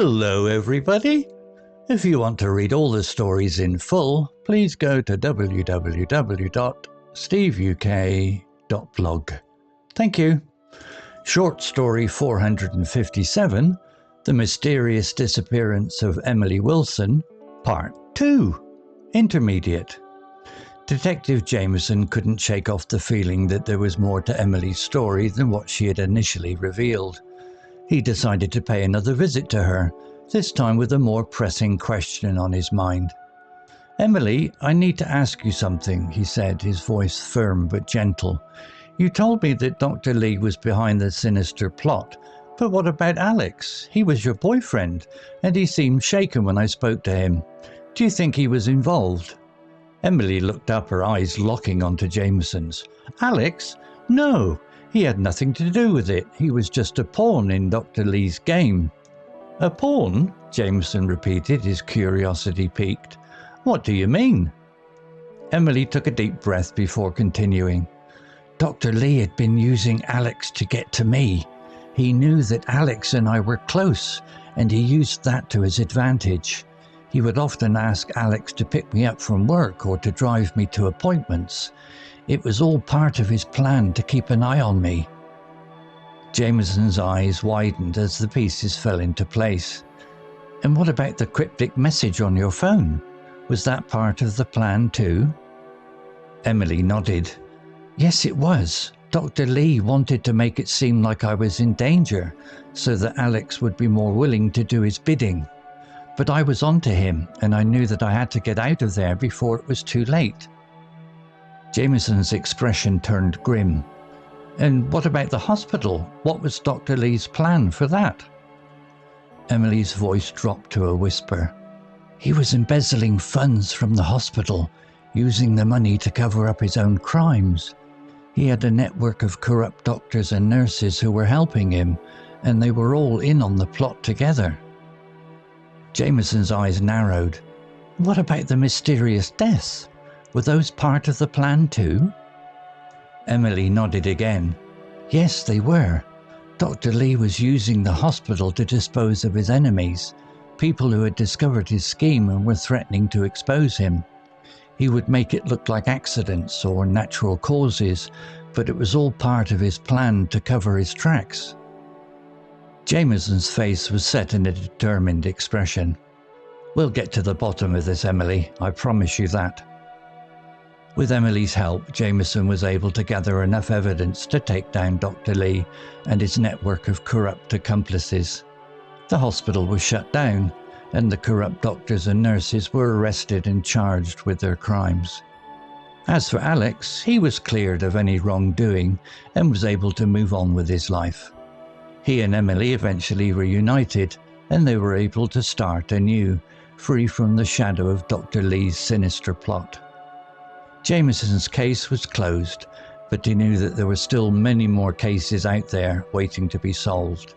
Hello everybody! If you want to read all the stories in full, please go to www.steveuk.blog. Thank you. Short story 457, The Mysterious Disappearance of Emily Wilson, Part 2, Intermediate. Detective Jameson couldn't shake off the feeling that there was more to Emily's story than what she had initially revealed. He decided to pay another visit to her, this time with a more pressing question on his mind. "Emily, I need to ask you something," he said, his voice firm but gentle. "You told me that Dr. Lee was behind the sinister plot, but what about Alex? He was your boyfriend, and he seemed shaken when I spoke to him. Do you think he was involved?" Emily looked up, her eyes locking onto Jameson's. "Alex? No, he had nothing to do with it. He was just a pawn in Dr. Lee's game." "A pawn?" Jameson repeated, his curiosity piqued. "What do you mean?" Emily took a deep breath before continuing. "Dr. Lee had been using Alex to get to me. He knew that Alex and I were close, and he used that to his advantage. He would often ask Alex to pick me up from work or to drive me to appointments. It was all part of his plan to keep an eye on me." Jameson's eyes widened as the pieces fell into place. "And what about the cryptic message on your phone? Was that part of the plan too?" Emily nodded. "Yes, it was. Dr. Lee wanted to make it seem like I was in danger, so that Alex would be more willing to do his bidding. But I was onto him, and I knew that I had to get out of there before it was too late." Jameson's expression turned grim. "And what about the hospital? What was Dr. Lee's plan for that?" Emily's voice dropped to a whisper. "He was embezzling funds from the hospital, using the money to cover up his own crimes. He had a network of corrupt doctors and nurses who were helping him, and they were all in on the plot together." Jameson's eyes narrowed. "What about the mysterious deaths? Were those part of the plan too?" Emily nodded again. "Yes, they were. Dr. Lee was using the hospital to dispose of his enemies, people who had discovered his scheme and were threatening to expose him. He would make it look like accidents or natural causes, but it was all part of his plan to cover his tracks." Jameson's face was set in a determined expression. "We'll get to the bottom of this, Emily, I promise you that." With Emily's help, Jameson was able to gather enough evidence to take down Dr. Lee and his network of corrupt accomplices. The hospital was shut down, and the corrupt doctors and nurses were arrested and charged with their crimes. As for Alex, he was cleared of any wrongdoing and was able to move on with his life. He and Emily eventually reunited, and they were able to start anew, free from the shadow of Dr. Lee's sinister plot. Jameson's case was closed, but he knew that there were still many more cases out there waiting to be solved.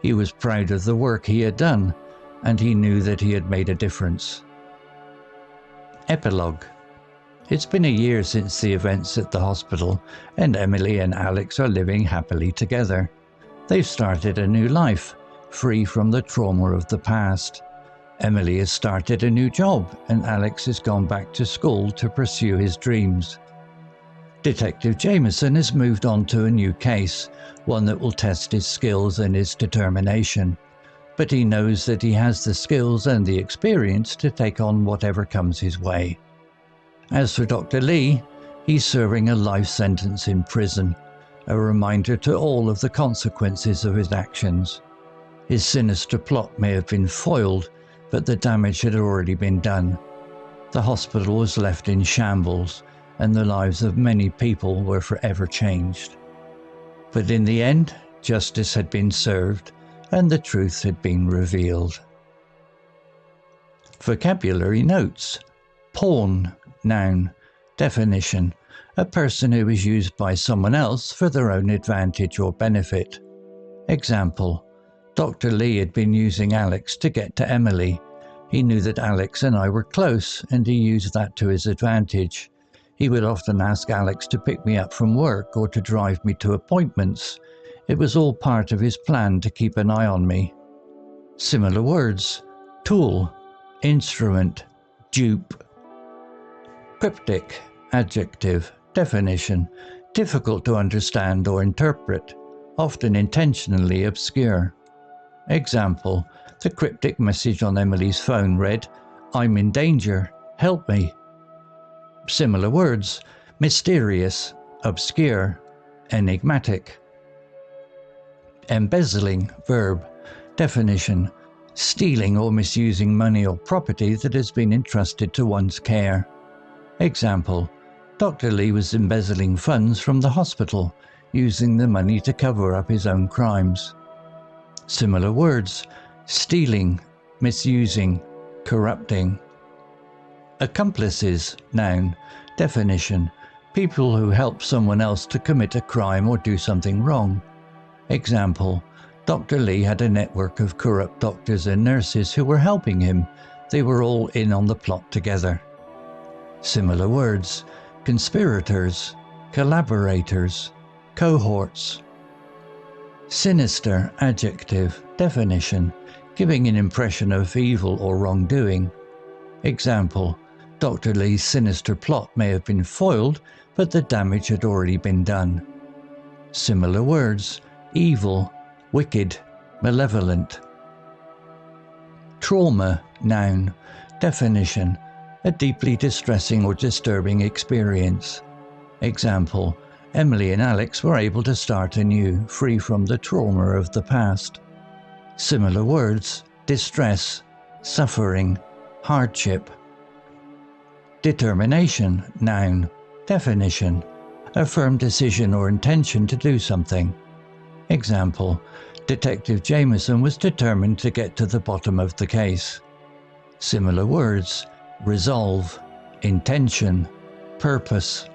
He was proud of the work he had done, and he knew that he had made a difference. Epilogue. It's been a year since the events at the hospital, and Emily and Alex are living happily together. They've started a new life, free from the trauma of the past. Emily has started a new job, and Alex has gone back to school to pursue his dreams. Detective Jameson has moved on to a new case, one that will test his skills and his determination. But he knows that he has the skills and the experience to take on whatever comes his way. As for Dr. Lee, he's serving a life sentence in prison, a reminder to all of the consequences of his actions. His sinister plot may have been foiled, but the damage had already been done. The hospital was left in shambles, and the lives of many people were forever changed. But in the end, justice had been served, and the truth had been revealed. Vocabulary notes. Pawn, noun. Definition: a person who is used by someone else for their own advantage or benefit. Example: Dr. Lee had been using Alex to get to Emily. He knew that Alex and I were close, and he used that to his advantage. He would often ask Alex to pick me up from work or to drive me to appointments. It was all part of his plan to keep an eye on me. Similar words: tool, instrument, dupe. Cryptic, adjective, definition, difficult to understand or interpret, often intentionally obscure. Example: the cryptic message on Emily's phone read, "I'm in danger, help me." Similar words: mysterious, obscure, enigmatic. Embezzling, verb, definition, stealing or misusing money or property that has been entrusted to one's care. Example: Dr. Lee was embezzling funds from the hospital, using the money to cover up his own crimes. Similar words: stealing, misusing, corrupting. Accomplices, noun, definition, people who help someone else to commit a crime or do something wrong. Example: Dr. Lee had a network of corrupt doctors and nurses who were helping him. They were all in on the plot together. Similar words: conspirators, collaborators, cohorts. Sinister, adjective, definition, giving an impression of evil or wrongdoing. Example: Dr. Lee's sinister plot may have been foiled, but the damage had already been done. Similar words: evil, wicked, malevolent. Trauma, noun, definition, a deeply distressing or disturbing experience. Example: Emily and Alex were able to start anew, free from the trauma of the past. Similar words: distress, suffering, hardship. Determination, noun, definition, a firm decision or intention to do something. Example: Detective Jameson was determined to get to the bottom of the case. Similar words: resolve, intention, purpose.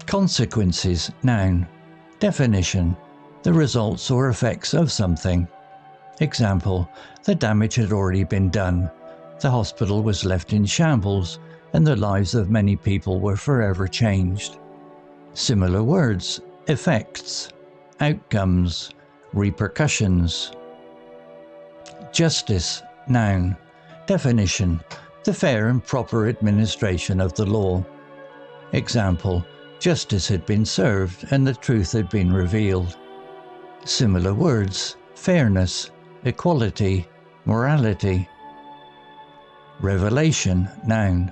Consequences, noun, definition, the results or effects of something. Example: the damage had already been done. The hospital was left in shambles, and the lives of many people were forever changed. Similar words: effects, outcomes, repercussions. Justice, noun, definition, the fair and proper administration of the law. Example: justice had been served and the truth had been revealed. Similar words: fairness, equality, morality. Revelation, noun,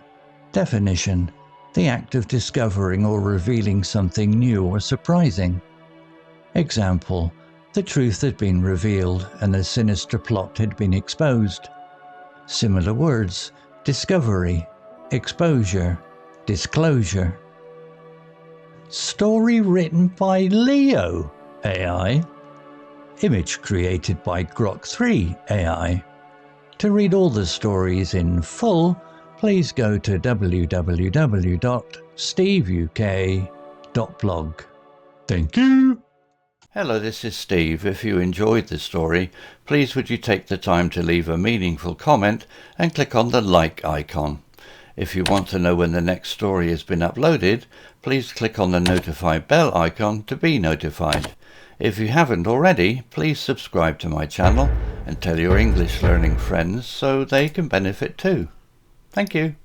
definition, the act of discovering or revealing something new or surprising. Example: the truth had been revealed and the sinister plot had been exposed. Similar words: discovery, exposure, disclosure. Story written by Leo AI. Image created by Grok 3 AI. To read all the stories in full, please go to www.steveuk.blog. Thank you. Hello, this is Steve. If you enjoyed the story, please would you take the time to leave a meaningful comment and click on the like icon. If you want to know when the next story has been uploaded, please click on the notify bell icon to be notified. If you haven't already, please subscribe to my channel and tell your English learning friends so they can benefit too. Thank you.